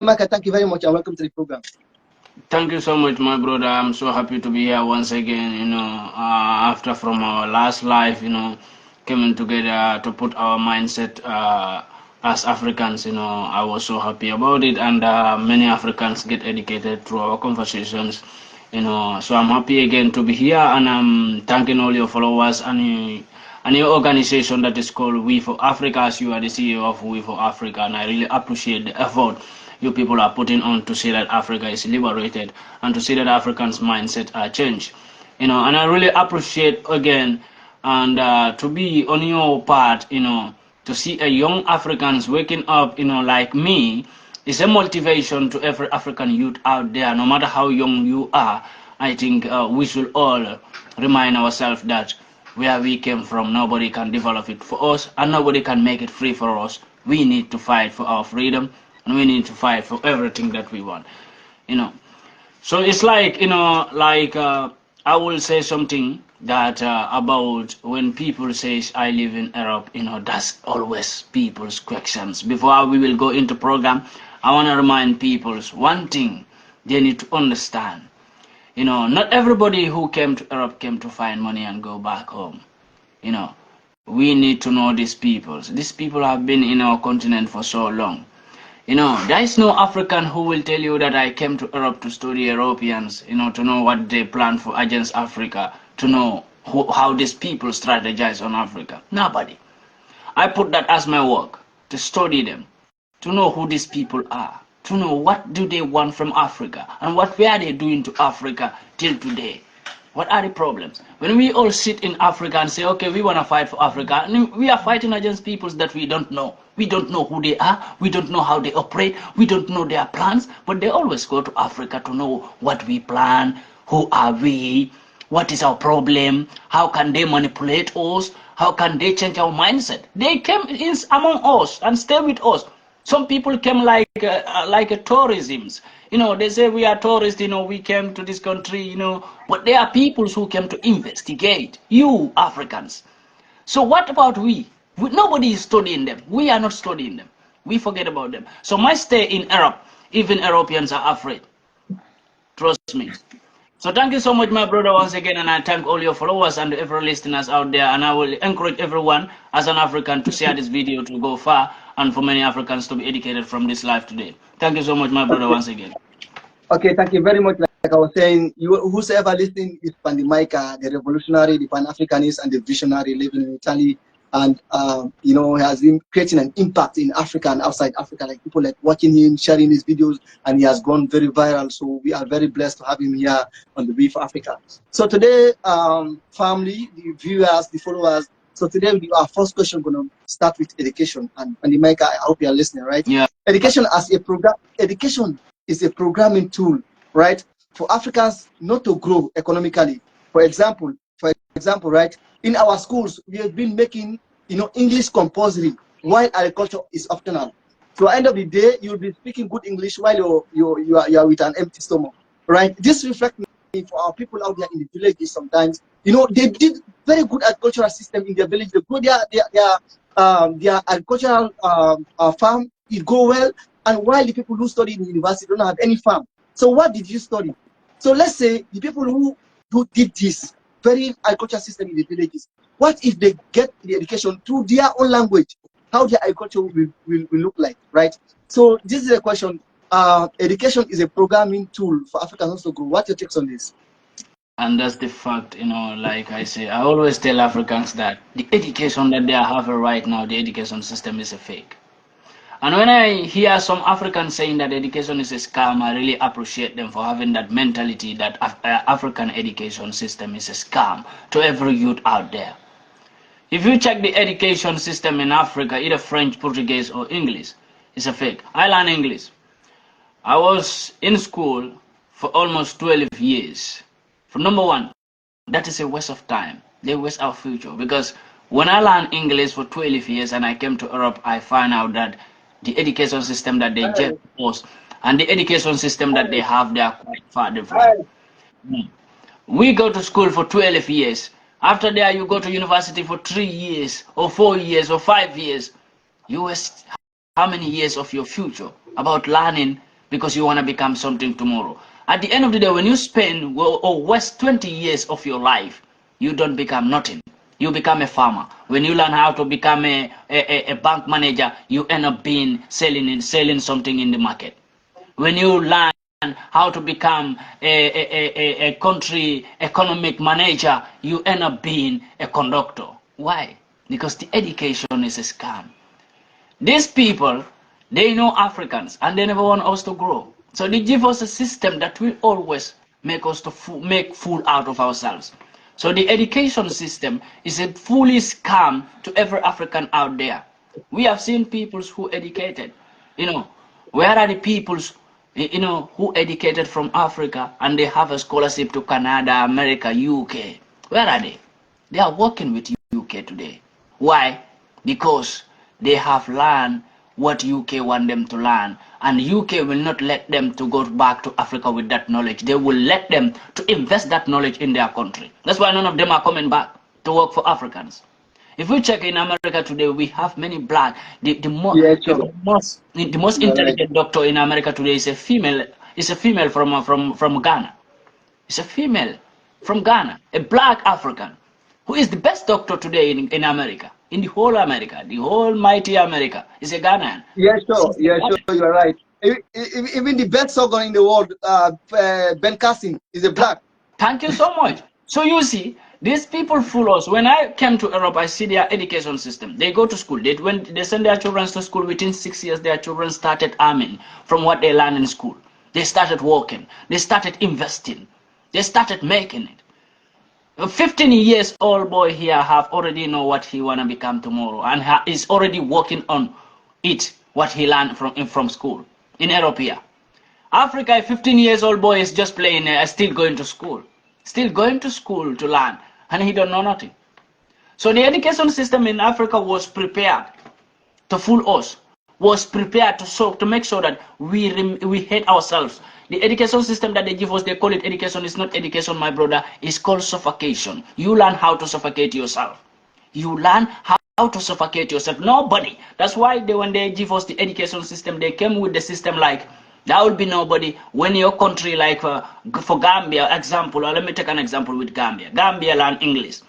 MAICA, thank you very much and welcome to the program. Thank you so much, my brother. I'm so happy to be here once again. After from our last life, coming together to put our mindset as Africans. I was so happy about it, and many Africans get educated through our conversations. So I'm happy again to be here, and I'm thanking all your followers and your organization that is called We for Africa, as you are the CEO of We for Africa, and I really appreciate the effort you people are putting on to see that Africa is liberated and to see that Africans' mindset are changed. And I really appreciate again and to be on your part, to see a young Africans waking up, like me, is a motivation to every African youth out there, no matter how young you are. I think we should all remind ourselves that where we came from, nobody can develop it for us and nobody can make it free for us. We need to fight for our freedom and we need to fight for everything that we want, you know. So it's like, I will say something that about when people says I live in Europe, that's always people's questions. Before we will go into program, I want to remind people one thing they need to understand. Not everybody who came to Europe came to find money and go back home. You know, we need to know these people. These people have been in our continent for so long. There is no African who will tell you that I came to Europe to study Europeans, to know what they plan for against Africa, to know how these people strategize on Africa. Nobody. I put that as my work, to study them, to know who these people are, to know what do they want from Africa, and what were they doing to Africa till today. What are the problems? When we all sit in Africa and say, okay, we want to fight for Africa, and we are fighting against peoples that we don't know. We don't know who they are. We don't know how they operate. We don't know their plans. But they always go to Africa to know what we plan, who are we, what is our problem, how can they manipulate us, how can they change our mindset. They came in among us and stay with us. Some people came like a tourisms. They say we are tourists, we came to this country, but there are people who came to investigate, you Africans. So what about we? Nobody is studying them. We are not studying them. We forget about them. So my stay in Europe, even Europeans are afraid. Trust me. So thank you so much, my brother, once again, and I thank all your followers and every listeners out there, and I will encourage everyone as an African to share this video to go far and for many Africans to be educated from this life today. Thank you so much, my brother, once again. Okay, thank you very much. Like I was saying, whosoever listening is PANDI MAICA, the revolutionary, the Pan-Africanist, and the visionary living in Italy, and has been creating an impact in Africa and outside Africa. Like people like watching him, sharing his videos, and he has gone very viral. So we are very blessed to have him here on the Brief Africa. So today, family, the viewers, the followers. So today, our first question going to start with education. And PANDI MAICA, I hope you are listening, right? Yeah. Education as a program. Education is a programming tool, right, for Africans not to grow economically. For example, right, in our schools, we have been making, English compulsory while agriculture is optional. So at the end of the day, you'll be speaking good English while you are with an empty stomach, right? This reflects me for our people out there in the villages sometimes. They did very good agricultural system in their village. They grow their agricultural farm, it go well, and while the people who study in the university don't have any farm. So what did you study? So let's say the people who did this very agricultural system in the villages, what if they get the education through their own language, how their agriculture will look like, right? So this is a question. Education is a programming tool for Africans to grow. What's your takes on this? And that's the fact, like I say, I always tell Africans that the education that they are having right now, the education system is a fake. And when I hear some Africans saying that education is a scam, I really appreciate them for having that mentality that African education system is a scam to every youth out there. If you check the education system in Africa, either French, Portuguese, or English, it's a fake. I learned English. I was in school for almost 12 years. For number one, that is a waste of time. They waste our future. Because when I learned English for 12 years and I came to Europe, I found out that the education system that they get us and the education system that they have, they are quite far different. We go to school for 12 years. After that, you go to university for 3 years or 4 years or 5 years. You waste how many years of your future about learning because you want to become something tomorrow. At the end of the day, when you spend or waste 20 years of your life, you don't become nothing. You become a farmer. When you learn how to become a bank manager, you end up being selling something in the market. When you learn how to become a country economic manager, you end up being a conductor. Why? Because the education is a scam. These people, they know Africans and they never want us to grow. So they give us a system that will always make us to make fool out of ourselves. So the education system is a fully scam to every African out there. We have seen peoples who educated, you know, where are the peoples, who educated from Africa and they have a scholarship to Canada, America, UK? Where are they? They are working with UK today. Why? Because they have learned what UK want them to learn, and UK will not let them to go back to Africa with that knowledge. They will let them to invest that knowledge in their country. That's why none of them are coming back to work for Africans. If we check in America today, we have many black. The most intelligent doctor in America today is a female. Is a female from Ghana. It's a female from Ghana, a black African, who is the best doctor today in America, in the whole America, the whole mighty America, is a Ghanaian. Yes, sure. Yes, sure. You're right. Even the best surgeon in the world, Ben Carson, is a black. Thank you so much. So you see, these people fool us. When I came to Europe, I see their education system. They go to school. They send their children to school. Within 6 years, their children started earning from what they learned in school. They started working. They started investing. They started making it. A 15 years old boy here have already know what he wanna become tomorrow, and is already working on it, what he learned from school in Europe here. Africa, a 15 years old boy is just playing, still going to school to learn, and he don't know nothing. So the education system in Africa was prepared to fool us, was prepared to make sure that we hate ourselves. The education system that they give us, they call it education. It's not education, my brother. It's called suffocation. You learn how to suffocate yourself. You learn how to suffocate yourself. Nobody. That's why when they give us the education system, they came with the system like, there will be nobody when your country, like for Gambia, example, or let me take an example with Gambia. Gambia learn English.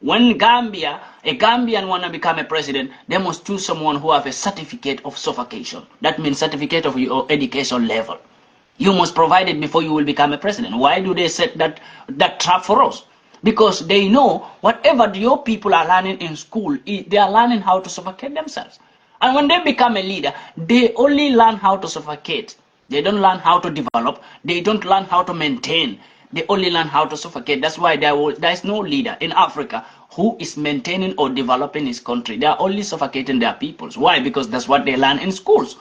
When a Gambian want to become a president, they must choose someone who have a certificate of suffocation. That means certificate of your education level. You must provide it before you will become a president. Why do they set that trap for us? Because they know whatever your people are learning in school, they are learning how to suffocate themselves. And when they become a leader, they only learn how to suffocate. They don't learn how to develop. They don't learn how to maintain. They only learn how to suffocate. That's why there is no leader in Africa who is maintaining or developing his country. They are only suffocating their peoples. Why? Because that's what they learn in schools.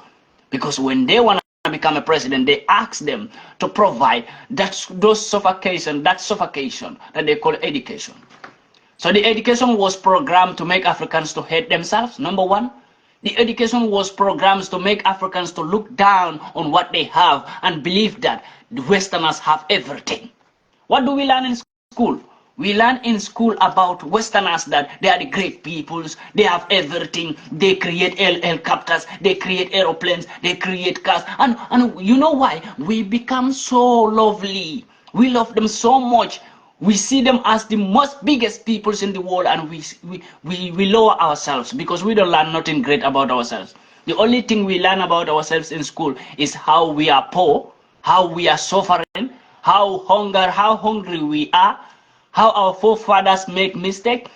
Because when they want to become a president, they ask them to provide that suffocation that they call education. So the education was programmed to make Africans to hate themselves, number one. The education was programmed to make Africans to look down on what they have and believe that the Westerners have everything. What do we learn in school? We learn in school about Westerners that they are the great peoples, they have everything, they create helicopters, they create aeroplanes, they create cars, and you know why? We become so lovely. We love them so much. We see them as the most biggest peoples in the world, and we lower ourselves because we don't learn nothing great about ourselves. The only thing we learn about ourselves in school is how we are poor, how we are suffering, how hungry we are, how our forefathers make mistake.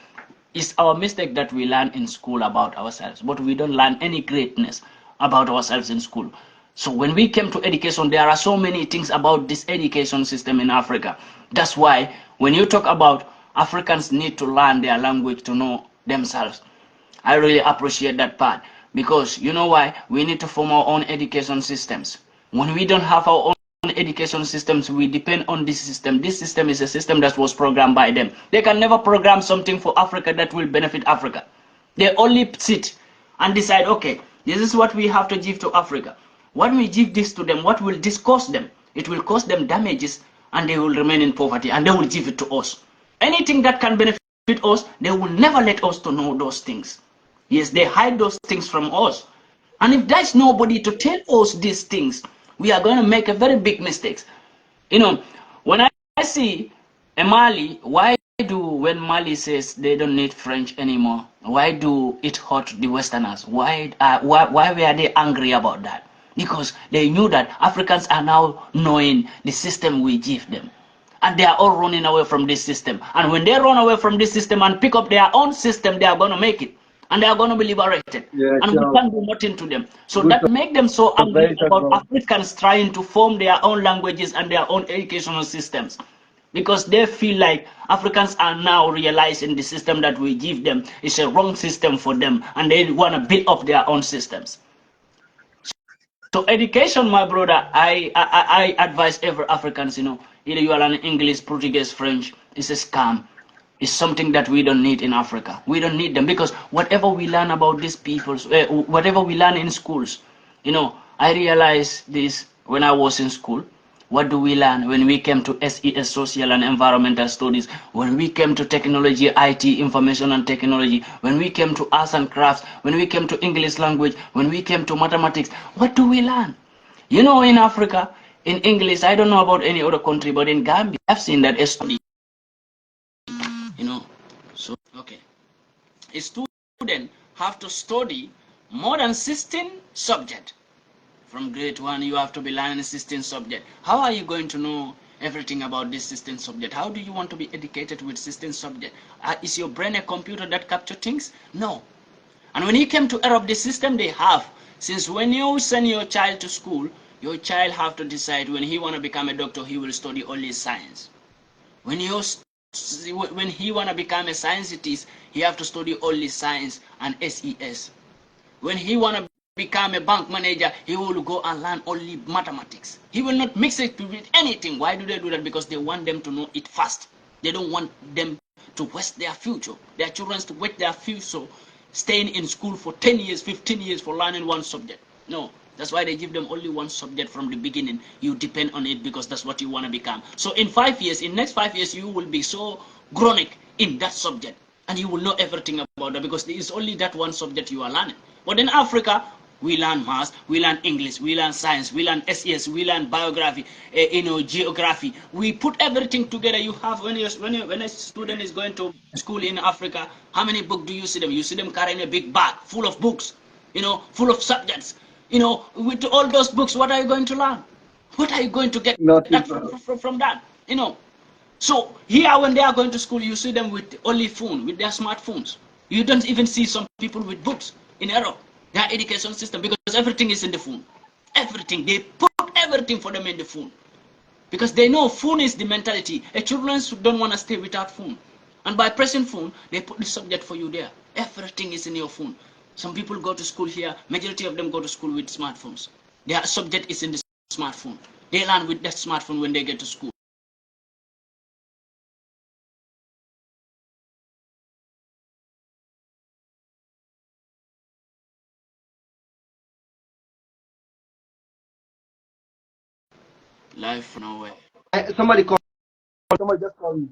Is our mistake that we learn in school about ourselves, but we don't learn any greatness about ourselves in school. So when we came to education, there are so many things about this education system in Africa. That's why when you talk about Africans need to learn their language to know themselves, I really appreciate that part, because you know why? We need to form our own education systems. When we don't have our own education systems, we depend on this system. This system is a system that was programmed by them. They can never program something for Africa that will benefit Africa. They only sit and decide, okay, this is what we have to give to Africa. When we give this to them, what will this cost them? It will cost them damages, and they will remain in poverty, and they will give it to us. Anything that can benefit us, they will never let us to know those things. Yes, they hide those things from us. And if there's nobody to tell us these things, we are going to make a very big mistakes. You know, when I see a Mali, why do when Mali says they don't need French anymore, why do it hurt the Westerners? Why were they angry about that? Because they knew that Africans are now knowing the system we give them. And they are all running away from this system. And when they run away from this system and pick up their own system, they are going to make it. And they are going to be liberated. Yeah, And we sure. can't do nothing to them. So Good that make them so angry about observation, Africans trying to form their own languages and their own educational systems. Because they feel like Africans are now realizing the system that we give them is a wrong system for them. And they want to build up their own systems. So education, my brother, I advise every Africans, either you are learning English, Portuguese, French, it's a scam. It's something that we don't need in Africa. We don't need them because whatever we learn about these peoples, whatever we learn in schools, I realized this when I was in school. What do we learn when we came to SES, Social and Environmental Studies, when we came to technology, IT, Information and Technology, when we came to arts and crafts, when we came to English language, when we came to mathematics, what do we learn? In Africa, in English, I don't know about any other country, but in Gambia, I've seen that a study, so, okay. A student have to study more than 16 subjects. From grade 1, you have to be learning 16 subject. How are you going to know everything about this 16 subject? How do you want to be educated with 16 subject? Is your brain a computer that capture things? No. And when you came to Arab, the system they have, since when you send your child to school, your child have to decide when he want to become a doctor, he will study only science. When he want to become a scientist, he have to study only science and SES. When he want to become a bank manager, he will go and learn only mathematics. He will not mix it with anything. Why do they do that? Because they want them to know it fast. They don't want them to waste their future. Their children to waste their future staying in school for 10 years, 15 years for learning one subject. No, that's why they give them only one subject from the beginning. You depend on it because that's what you want to become. So in 5 years, in next 5 years, you will be so chronic in that subject. And you will know everything about that because there is only that one subject you are learning. But in Africa, we learn math, we learn English, we learn science, we learn SES, we learn biography, geography. We put everything together. You have when a student is going to school in Africa, how many books do you see them? You see them carrying a big bag full of books, full of subjects. With all those books, what are you going to learn? What are you going to get Nothing. that from that? So here, when they are going to school, you see them with only phone, with their smartphones. You don't even see some people with books in Europe. Their education system, because everything is in the phone. Everything. They put everything for them in the phone. Because they know phone is the mentality. Children don't want to stay without phone. And by pressing phone, they put the subject for you there. Everything is in your phone. Some people go to school here. Majority of them go to school with smartphones. Their subject is in the smartphone. They learn with that smartphone when they get to school. Life nowhere. Somebody call. Somebody just call me.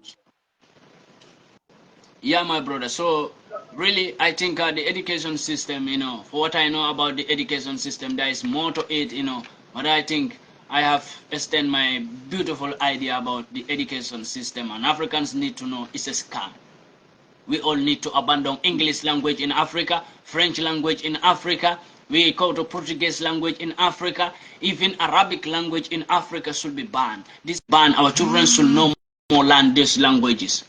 Yeah, my brother. So really, I think the education system, for what I know about the education system, there is more to it, But I think I have extended my beautiful idea about the education system, and Africans need to know it's a scam. We all need to abandon English language in Africa, French language in Africa. We go to Portuguese language in Africa. Even Arabic language in Africa should be banned. This ban, our children should no more learn these languages.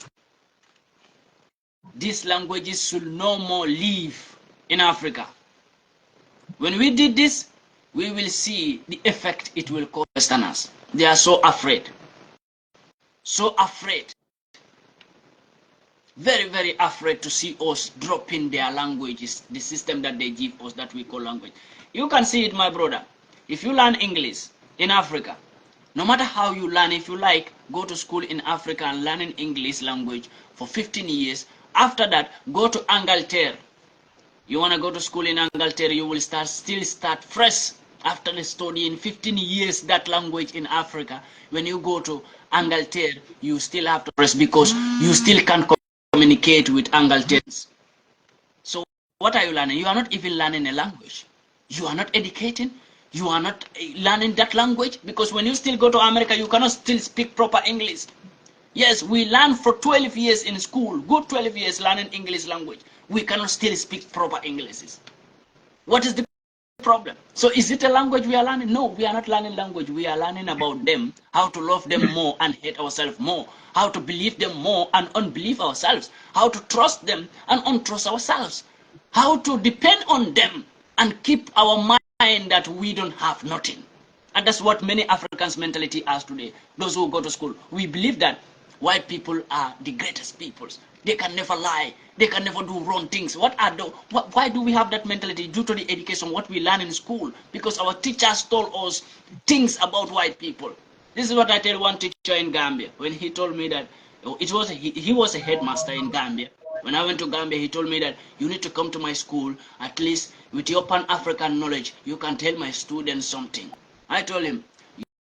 These languages should no more live in Africa. When we did this, we will see the effect it will cause Westerners. They are so afraid. So afraid. Very, very afraid to see us dropping their languages, the system that they give us that we call language. You can see it, my brother. If you learn English in Africa, no matter how you learn, if you like, go to school in Africa and learn English language for 15 years. After that, go to Angleterre. You want to go to school in Angleterre, you will still start fresh after studying 15 years that language in Africa. When you go to Angleterre, you still have to fresh because you still can't communicate with Angleterres. So what are you learning? You are not even learning a language. You are not educating. You are not learning that language, because when you still go to America, you cannot still speak proper English. Yes, we learn for 12 years in school, good 12 years learning English language. We cannot still speak proper English. What is the problem? So is it a language we are learning? No, we are not learning language. We are learning about them, how to love them more and hate ourselves more, how to believe them more and unbelieve ourselves, how to trust them and untrust ourselves, how to depend on them and keep our mind that we don't have nothing. And that's what many Africans' mentality has today. Those who go to school, we believe that white people are the greatest peoples. They can never lie. They can never do wrong things. Why do we have that mentality? Due to the education, what we learn in school. Because our teachers told us things about white people. This is what I tell one teacher in Gambia. When he told me that, he was a headmaster in Gambia. When I went to Gambia, he told me that you need to come to my school. At least with your Pan-African knowledge, you can tell my students something. I told him,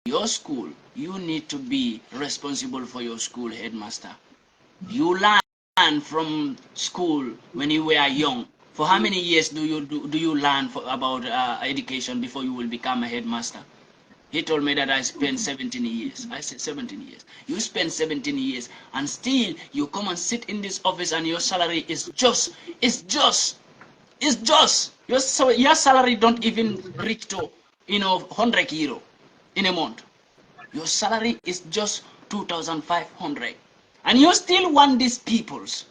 your school, you need to be responsible for your school, headmaster. You learn from school when you were young. For how many years do you learn about education before you will become a headmaster? He told me that I spent 17 years. I said 17 years. You spend 17 years and still you come and sit in this office and your salary is just. Your salary don't even reach to, 100 euro in a month. Your salary is just 2,500. And you still want these peoples.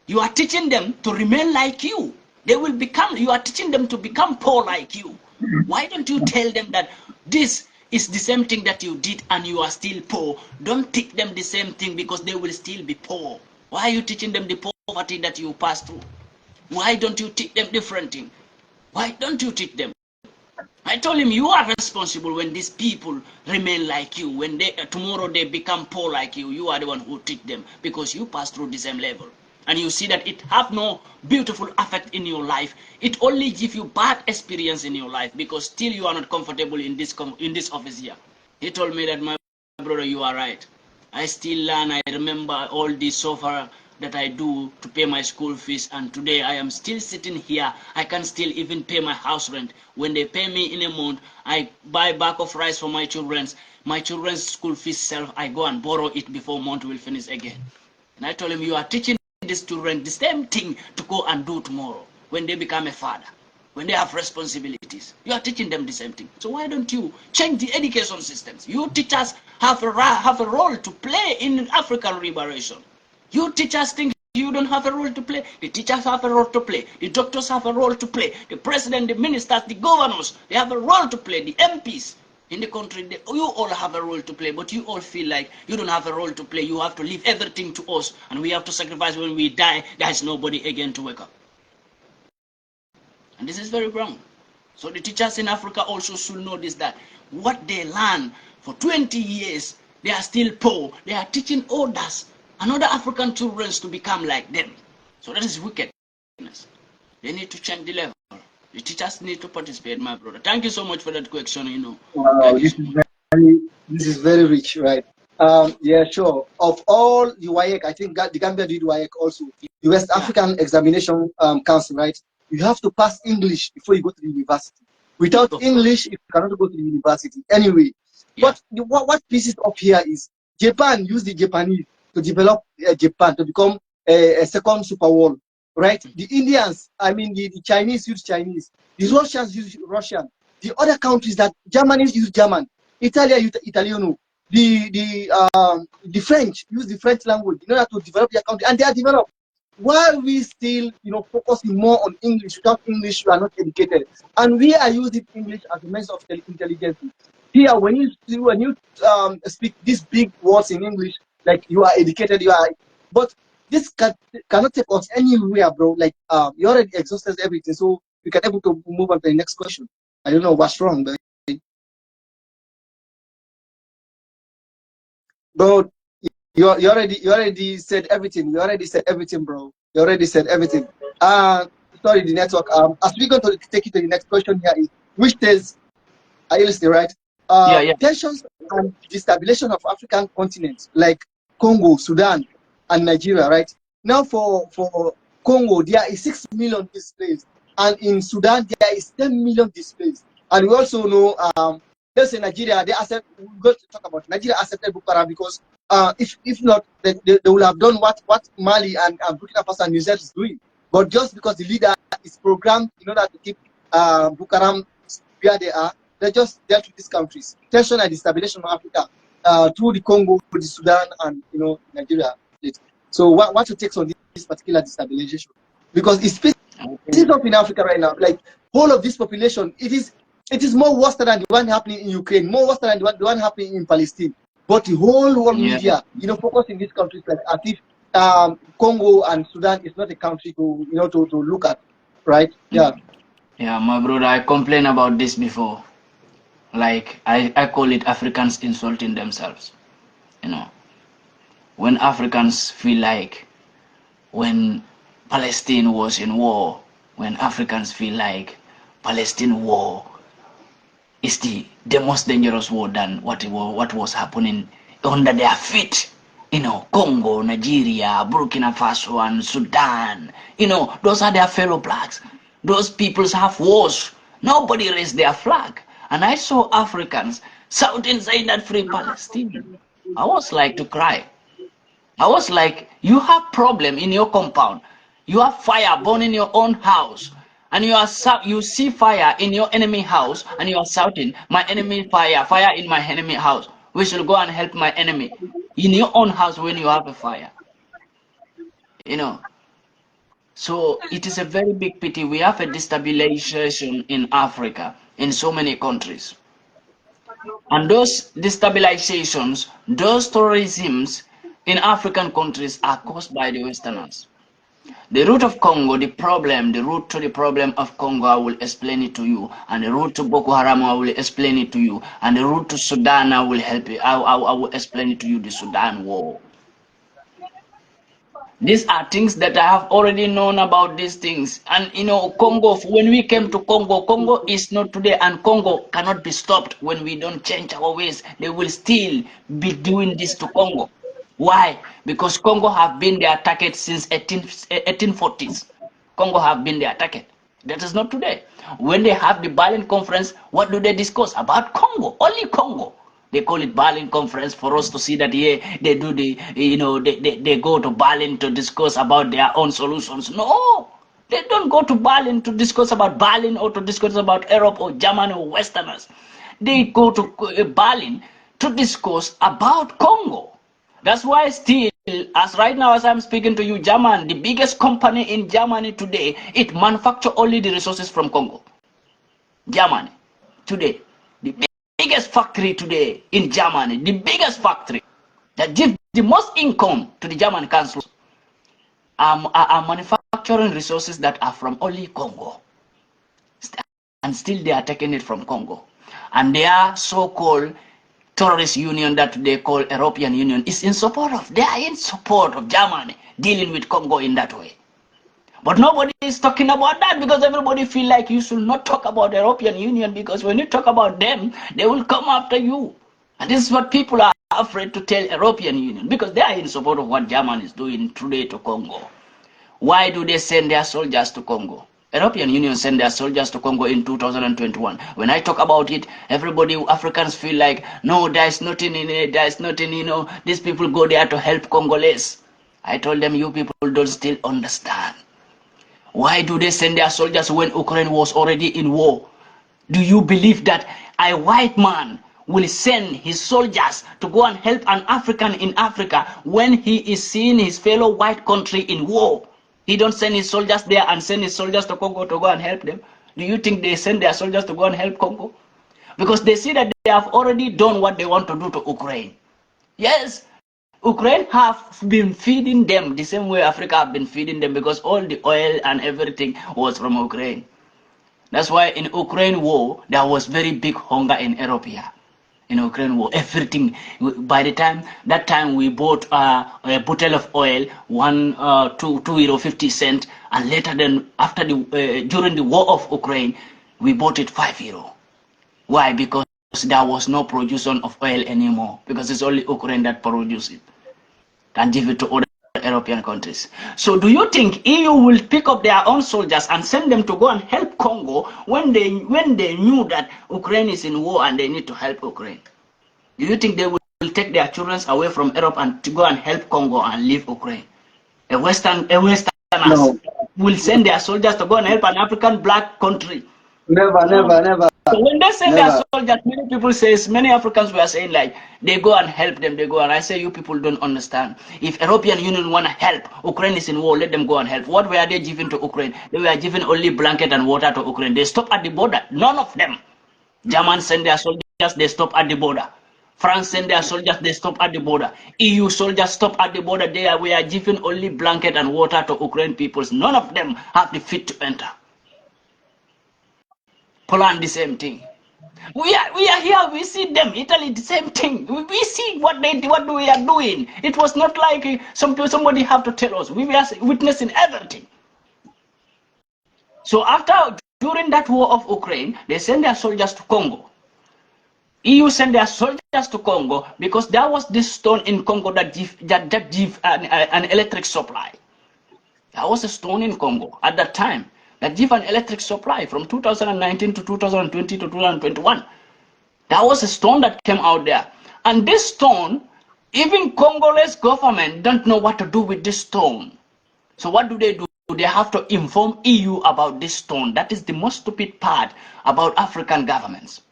You are teaching them to remain like you. You are teaching them to become poor like you. Why don't you tell them that this is the same thing that you did and you are still poor? Don't teach them the same thing, because they will still be poor. Why are you teaching them the poverty that you passed through? Why don't you teach them different thing? Why don't you teach them? I told him, you are responsible when these people remain like you. When tomorrow they become poor like you are the one who teach them, because you pass through the same level. And you see that it have no beautiful effect in your life. It only give you bad experience in your life, because still you are not comfortable in this office here. He told me that, my brother, you are right. I still learn. I remember all this so far that I do to pay my school fees, and today I am still sitting here. I can still even pay my house rent. When they pay me in a month, I buy bag of rice for my children's school fees self. I go and borrow it before month will finish again. And I told him, you are teaching these children the same thing to go and do tomorrow when they become a father, when they have responsibilities. You are teaching them the same thing. So why don't you change the education systems? You teachers have a role to play in African liberation. You teachers think you don't have a role to play. The teachers have a role to play. The doctors have a role to play. The president, the ministers, the governors, they have a role to play. The MPs in the country, you all have a role to play, but you all feel like you don't have a role to play. You have to leave everything to us, and we have to sacrifice. When we die, there is nobody again to wake up. And this is very wrong. So the teachers in Africa also should know this, that what they learn for 20 years, they are still poor. They are teaching others and other African children to become like them. So that is wickedness. They need to change the level. The teachers need to participate, my brother. Thank you so much for that question, Wow, Thank you so much. this is very rich, right? Yeah, sure. Of all the WAEC, I think the Gambia did WAEC also. The West Yeah, African Examination Council, right? You have to pass English before you go to the university. Without of course. English, you cannot go to the university. Anyway, Yeah. but what pieces up here is Japan used the Japanese to develop Japan to become a second superworld, right? The Indians, I mean, the Chinese use Chinese. The Russians use Russian. The other countries that Germany use German. Italia use Italiano. The French use the French language in order to develop their country, and they are developed. While we still, focusing more on English, without English, you are not educated, and we are using English as a means of intelligence. Here, when you speak these big words in English, like you are educated, but this cannot take us anywhere, bro. Like you already exhausted everything, so we can able to move on to the next question. I don't know what's wrong, but you already said everything. You already said everything, bro. You already said everything. Sorry, the network. As we go to take it to the next question here is, which says, are you listening, right? Yeah, yeah. Tensions and destabilization of African continents like Congo, Sudan, and Nigeria, right? Now for Congo, there is 6 million displaced, and in Sudan there is 10 million displaced. And we also know, let's say Nigeria, they accept, we're going to talk about Nigeria accepted Boko Haram because if not, they will have done what Mali and Burkina Faso and Niger is doing. But just because the leader is programmed in order to keep Boko Haram where they are, they just dealt with these countries. Tension and destabilization of Africa through the Congo, the Sudan, and Nigeria. So what your takes on this particular destabilization? Because it's picking up in Africa right now. Like whole of this population, it is more worse than the one happening in Ukraine, more worse than the one happening in Palestine. But the whole world media, focus in these countries like as if Congo and Sudan is not a country to to look at, right? Yeah. Yeah, my brother, I complained about this before. Like I call it Africans insulting themselves. When Africans feel like when Palestine was in war, when Africans feel like Palestine war is the most dangerous war than what was happening under their feet. Congo, Nigeria, Burkina Faso, and Sudan. Those are their fellow blacks. Those peoples have wars. Nobody raised their flag. And I saw Africans shouting, saying that free Palestine. I was like to cry. I was like, you have problem in your compound. You have fire burning your own house. And you see fire in your enemy house, and you are shouting, my enemy fire in my enemy house. We should go and help my enemy in your own house when you have a fire. So it is a very big pity. We have a destabilization in Africa, in so many countries. And those destabilizations, those terrorisms in African countries are caused by the Westerners. The root of Congo, the root to the problem of Congo, I will explain it to you. And the root to Boko Haram, I will explain it to you. And the root to Sudan, I will help you. I will explain it to you, the Sudan war. These are things that I have already known about these things. And Congo, when we came to Congo is not today, and Congo cannot be stopped when we don't change our ways. They will still be doing this to Congo. Why? Because Congo have been their target since 1840s. Congo have been their target. That is not today. When they have the Berlin conference, what do they discuss? About Congo, only Congo. They call it Berlin conference for us to see that they do they go to Berlin to discuss about their own solutions. No, they don't go to Berlin to discuss about Berlin or to discuss about Europe or Germany or Westerners. They go to Berlin to discuss about Congo. That's why still, as right now as I'm speaking to you, German, the biggest company in Germany today, it manufactures only the resources from Congo. Germany today, the biggest factory today in Germany, the biggest factory that gives the most income to the German council are manufacturing resources that are from only Congo. And still they are taking it from Congo. And their so-called terrorist union that they call European Union is in support of, they are in support of Germany dealing with Congo in that way. But nobody is talking about that because everybody feel like you should not talk about the European Union because when you talk about them, they will come after you. And this is what people are afraid to tell European Union because they are in support of what Germany is doing today to Congo. Why do they send their soldiers to Congo? European Union sent their soldiers to Congo in 2021. When I talk about it, everybody, Africans feel like, no, there's nothing in it, there's nothing, these people go there to help Congolese. I told them, you people don't still understand. Why do they send their soldiers when Ukraine was already in war? Do you believe that a white man will send his soldiers to go and help an African in Africa when he is seeing his fellow white country in war? He don't send his soldiers there and send his soldiers to Congo to go and help them. Do you think they send their soldiers to go and help Congo? Because they see that they have already done what they want to do to Ukraine. Yes, Ukraine have been feeding them the same way Africa have been feeding them because all the oil and everything was from Ukraine. That's why in Ukraine war, there was very big hunger in Europe here. In Ukraine war, everything. By the time, that time we bought a bottle of oil, €2.50, and later then, after during the war of Ukraine, we bought it €5. Why? Because there was no production of oil anymore because it's only Ukraine that produces it and give it to other European countries. So do you think EU will pick up their own soldiers and send them to go and help Congo when they knew that Ukraine is in war and they need to help Ukraine? Do you think they will take their children away from Europe and to go and help Congo and leave Ukraine? A Westerners No, will send their soldiers to go and help an African black country. never, never, never, So when they send their never. soldiers, many people says, many Africans were saying like, they go and help them, they go and I say, you people don't understand. If European Union want to help, Ukraine is in war, let them go and help. What were they giving to Ukraine? They were giving only blanket and water to Ukraine. They stop at the border, none of them. Germans send their soldiers, they stop at the border. France send their soldiers, they stop at the border. EU soldiers stop at the border. We are giving only blanket and water to Ukraine peoples. None of them have the fit to enter. Poland, the same thing. We are here, we see them. Italy, the same thing. We see what we are doing. It was not like somebody have to tell us. We were witnessing everything. So during that war of Ukraine, they send their soldiers to Congo. EU sent their soldiers to Congo because there was this stone in Congo that give an electric supply. There was a stone in Congo at that time that give an electric supply from 2019 to 2020 to 2021. There was a stone that came out there. And this stone, even Congolese government don't know what to do with this stone. So what do? They have to inform EU about this stone. That is the most stupid part about African governments.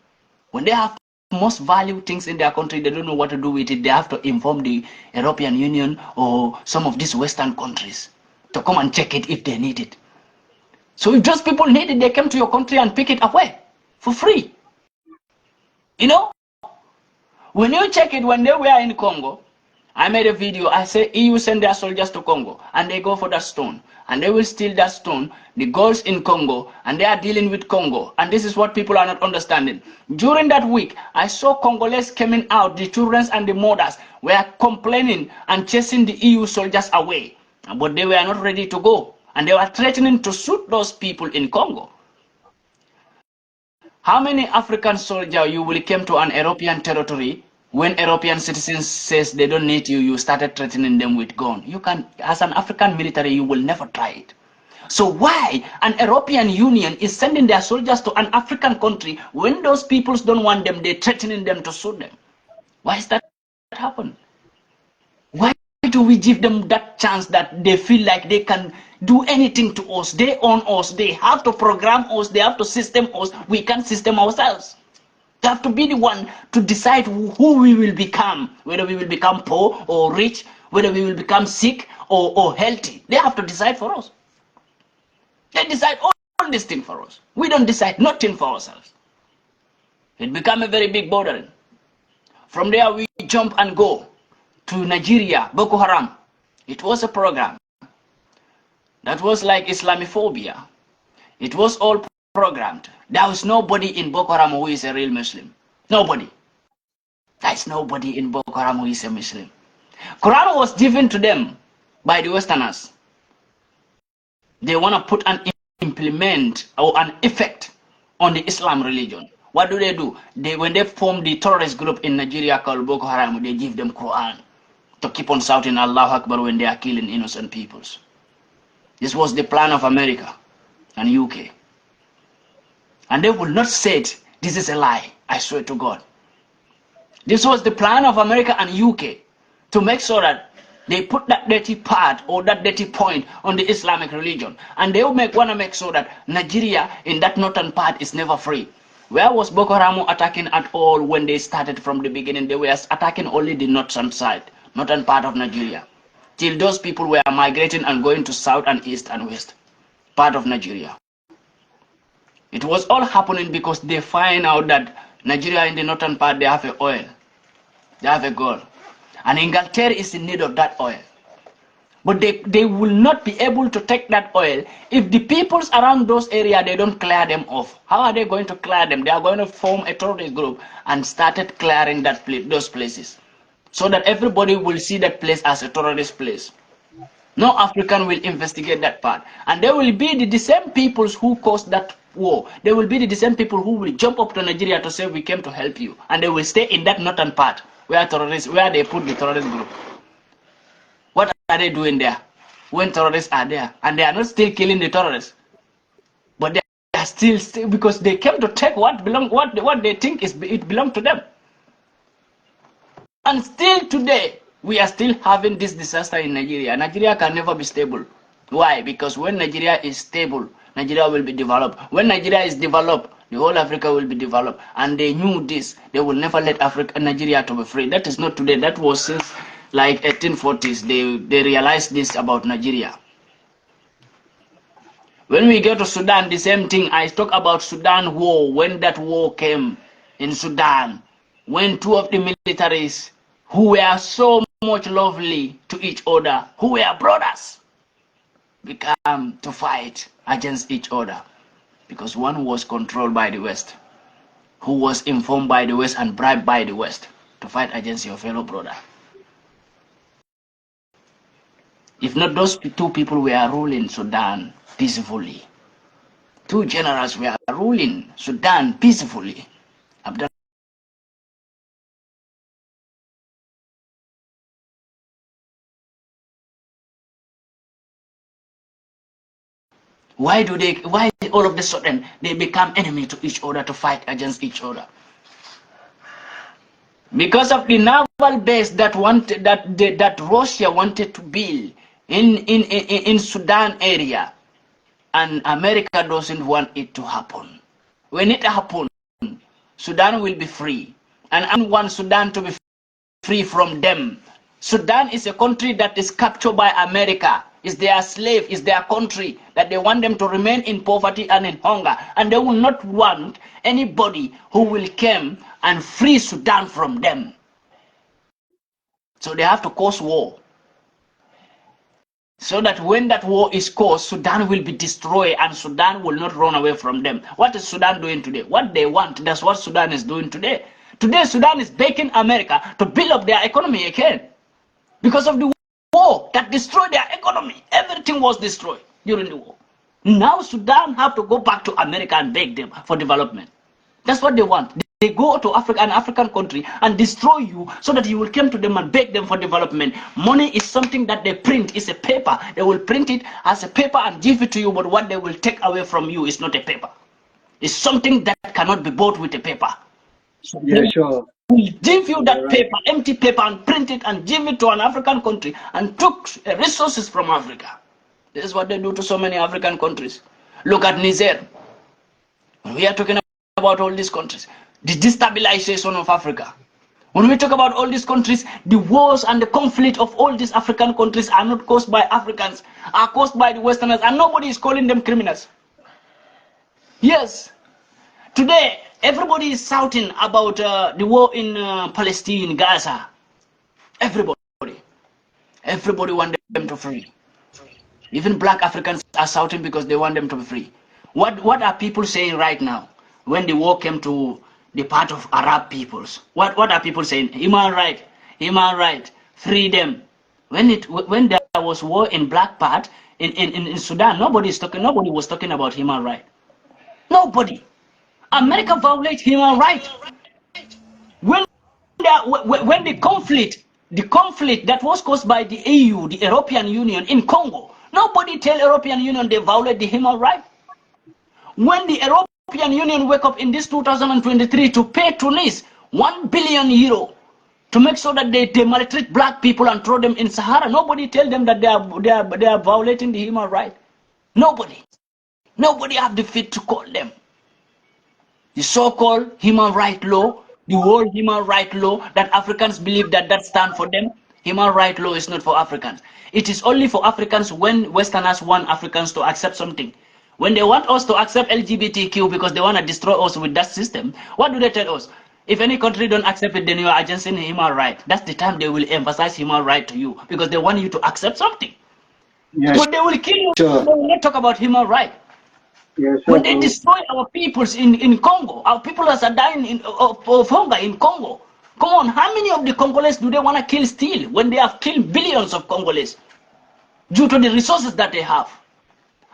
When they have most valued things in their country, they don't know what to do with it. They have to inform the European Union or some of these Western countries to come and check it if they need it. So if just people need it, they come to your country and pick it away for free. You know, when you check it, when they were in Congo, I made a video, I say EU send their soldiers to Congo and they go for that stone and they will steal that stone, the girls in Congo, and they are dealing with Congo. And this is what people are not understanding. During that week, I saw Congolese coming out, the children and the mothers were complaining and chasing the EU soldiers away, but they were not ready to go. And they were threatening to shoot those people in Congo. How many African soldiers you will come to an European territory when European citizens says they don't need you, you started threatening them with gun? You can, as an African military, you will never try it. So why an European Union is sending their soldiers to an African country when those peoples don't want them, they're threatening them to shoot them? Why is that happen? Why do we give them that chance that they feel like they can do anything to us? They own us, they have to program us, they have to system us. We can't system ourselves. They have to be the one to decide who we will become, whether we will become poor or rich, whether we will become sick or healthy. They have to decide for us. They decide all these things for us. We don't decide nothing for ourselves. It became a very big bordering. From there we jump and go to Nigeria, Boko Haram. It was a program that was like Islamophobia. It was all programmed. There was nobody in Boko Haram who is a real Muslim. Nobody. There is nobody in Boko Haram who is a Muslim. Quran was given to them by the Westerners. They want to put an implement or an effect on the Islam religion. What do? When they form the terrorist group in Nigeria called Boko Haram, they give them Quran to keep on shouting Allahu Akbar when they are killing innocent peoples. This was the plan of America and UK. And they will not say it. This is a lie. I swear to God. This was the plan of America and UK to make sure that they put that dirty part or that dirty point on the Islamic religion. And they will want to make sure that Nigeria in that northern part is never free. Where was Boko Haram attacking at all when they started from the beginning? They were attacking only the northern side, northern part of Nigeria. Till those people were migrating and going to south and east and west, part of Nigeria. It was all happening because they find out that Nigeria in the northern part, they have a oil. They have a gold. And Inglaterra is in need of that oil. But they will not be able to take that oil if the peoples around those areas, they don't clear them off. How are they going to clear them? They are going to form a terrorist group and started clearing those places, so that everybody will see that place as a terrorist place. No African will investigate that part. And they will be the same peoples who caused that war. They will be the same people who will jump up to Nigeria to say, we came to help you. And they will stay in that northern part where they put the terrorist group. What are they doing there when terrorists are there? And they are not still killing the terrorists, but they are still because they came to take what they think it belongs to them. And still today, we are still having this disaster in Nigeria. Nigeria can never be stable. Why? Because when Nigeria is stable, Nigeria will be developed. When Nigeria is developed, the whole Africa will be developed. And they knew this. They will never let Nigeria to be free. That is not today. That was since like 1840s. They realized this about Nigeria. When we go to Sudan, the same thing. I talk about Sudan war. When that war came in Sudan, when two of the militaries who were so much lovely to each other, who were brothers, became to fight against each other, because one was controlled by the West, who was informed by the West and bribed by the West to fight against your fellow brother. If not, those two people were ruling Sudan peacefully. Two generals were ruling Sudan peacefully. Why all of a sudden they become enemy to each other to fight against each other? Because of the naval base that Russia wanted to build in Sudan area, and America doesn't want it to happen. When it happens, Sudan will be free, and I want Sudan to be free from them. Sudan is a country that is captured by America. Is their slave, is their country, that they want them to remain in poverty and in hunger. And they will not want anybody who will come and free Sudan from them. So they have to cause war. So that when that war is caused, Sudan will be destroyed and Sudan will not run away from them. What is Sudan doing today? What they want, that's what Sudan is doing today. Today, Sudan is begging America to build up their economy again. Because of the war that destroyed their economy. Everything was destroyed during the war. Now Sudan have to go back to America and beg them for development. That's what they want. They go to Africa, an African country, and destroy you so that you will come to them and beg them for development. Money is something that they print. It's a paper. They will print it as a paper and give it to you, but what they will take away from you is not a paper. It's something that cannot be bought with a paper. So Yeah, sure. will give you that paper, empty paper, and print it and give it to an African country and took resources from Africa. This is what they do to so many African countries. Look at Niger. When we are talking about all these countries, the destabilization of Africa. When we talk about all these countries, the wars and the conflict of all these African countries are not caused by Africans, are caused by the Westerners, and nobody is calling them criminals. Yes. Today, everybody is shouting about the war in Palestine, Gaza. Everybody want them to free. Even black Africans are shouting because they want them to be free. What are people saying right now when the war came to the part of Arab peoples? What are people saying? Human right, freedom. When there was war in black part in Sudan, nobody was talking about human right. Nobody. America violates human rights. When the conflict that was caused by the EU, the European Union in Congo, nobody tell European Union they violate the human right. When the European Union wake up in this 2023 to pay Tunis 1 billion euro to make sure that they maltreat black people and throw them in Sahara, nobody tell them that they are violating the human right. Nobody have the fit to call them. The so-called human right law, the whole human right law that Africans believe that stands for them, human right law is not for Africans. It is only for Africans when Westerners want Africans to accept something. When they want us to accept LGBTQ because they want to destroy us with that system, what do they tell us? If any country don't accept it, then you are against human right. That's the time they will emphasize human right to you because they want you to accept something. Yeah, But they will kill you. sure. They will not talk about human right. Yeah, sure. When they destroy our peoples in Congo, our people are dying of hunger in Congo. Come on, how many of the Congolese do they want to kill still when they have killed billions of Congolese due to the resources that they have?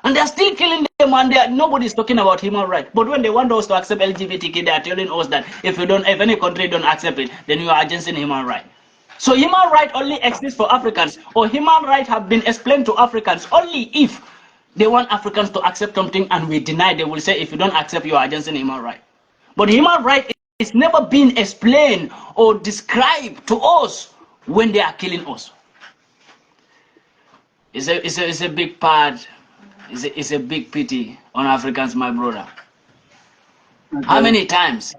And they are still killing them and nobody is talking about human rights. But when they want us to accept LGBTQ, they are telling us that if any country don't accept it, then you are against human rights. So human rights only exist for Africans, or human rights have been explained to Africans only if they want Africans to accept something and we deny. They will say, if you don't accept, you are against human right. But human right is never been explained or described to us when they are killing us. It's a big part. It's a big pity on Africans, my brother. Okay. How many times?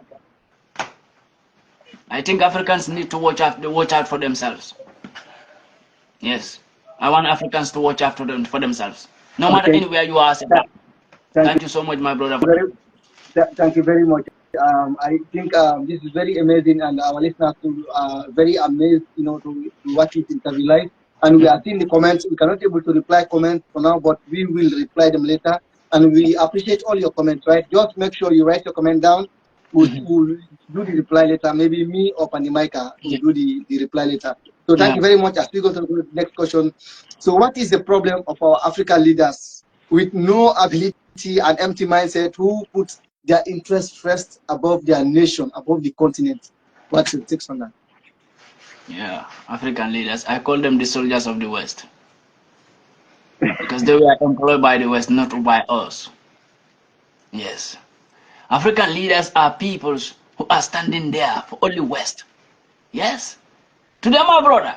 I think Africans need to watch out for themselves. Yes, I want Africans to watch out for themselves. No matter Okay. anywhere you are. Thank Thank you so much, my brother. you very, thank you very much. I think this is very amazing, and our listeners too very amazed, to watch this interview live. And we are seeing the comments. We cannot able to reply comments for now, but we will reply them later. And we appreciate all your comments, right? Just make sure you write your comment down. We'll do the reply later. Maybe me or PANDI MAICA will do the reply later. So thank you very much. As we go to the next question. So what is the problem of our African leaders with no ability and empty mindset who put their interests first above their nation, above the continent? What's your take on that? Yeah, African leaders. I call them the soldiers of the West because they were employed by the West, not by us. Yes, African leaders are peoples who are standing there for only West. Yes, today, my brother,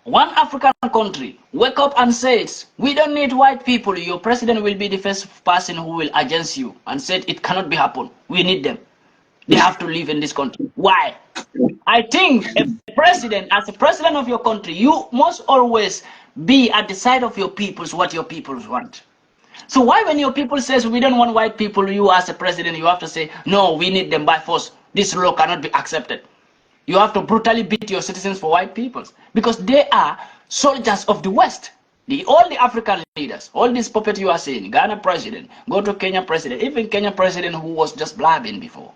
one African country wake up and says, we don't need white people. Your president will be the first person who will against you and said it cannot be happen. We need them. They have to live in this country. Why? I think a president, as a president of your country, you must always be at the side of your peoples, what your peoples want. So why when your people says we don't want white people, you as a president, you have to say, no, we need them by force. This law cannot be accepted. You have to brutally beat your citizens for white peoples because they are soldiers of the West. All the African leaders, all these puppets you are seeing, Ghana president, go to Kenya president, even Kenya president who was just blabbing before.